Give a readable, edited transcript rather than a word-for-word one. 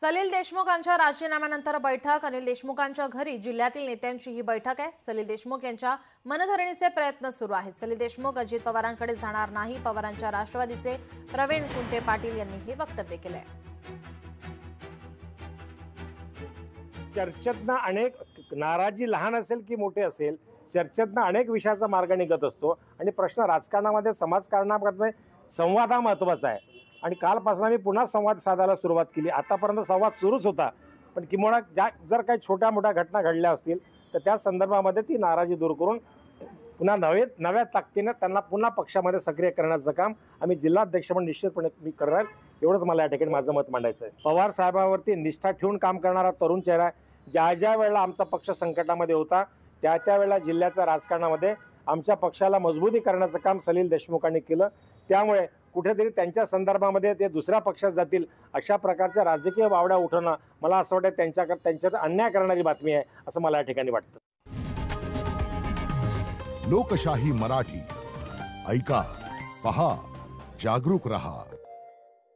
सलील देशमुखांच्या राजीनाम्यानंतर बैठक। अनिल देशमुखांच्या घरी जिल्ह्यातील नेत्यांची ही बैठक आहे। सलील देशमुख यांच्या मनधरणीचे प्रयत्न सुरू आहेत। सलील देशमुख अजित पवारांकडे जाणार नाही। पवारांच्या राष्ट्रवादीचे प्रवीण कुंटे पाटील यांनी हे वक्तव्य केलंय। चर्चेतनं अनेक नाराजी लहान असेल की मोठे असेल, चर्चेतनं अनेक विषयाचा मार्ग निघत असतो आणि प्रश्न राजकारणामध्ये समाजकारणामध्ये संवाद हा महत्त्वाचा आहे। आणि कालपासून आम्ही पुन्हा संवाद साधायला सुरुवात केली। आतापर्यंत संवाद सुरूच होता, पण किंवा जर काही छोट्या मोठ्या घटना घडल्या असतील तर त्या संदर्भामध्ये ती नाराजी दूर करून पुन्हा नव्या ताकदीने त्यांना पुन्हा पक्षामध्ये सक्रिय करण्याचं काम आम्ही जिल्हाध्यक्ष म्हणून निश्चितपणे मी करणार। एवढंच मला या ठिकाणी माझं मत मांडायचं आहे। पवार साहेबांवरती निष्ठा ठेवून काम करणारा तरुण चेहरा, ज्या वेळेला आमचा पक्ष संकटामध्ये होता त्या वेळेला जिल्ह्याच्या राजकारणामध्ये आमच्या पक्षाला मजबूती करण्याचं काम सलील देशमुखांनी केलं। त्यामुळे कुठेतरी त्यांच्या संदर्भामध्ये ते दुसऱ्या पक्षात जातील अशा प्रकारच्या राजकीय वावड्या उठवणं मला असं वाटतं त्यांच्यावर अन्याय करणारी बातमी आहे असं मला या ठिकाणी वाटतं। लोकशाही मराठी ऐका, पहा, जागरूक रहा।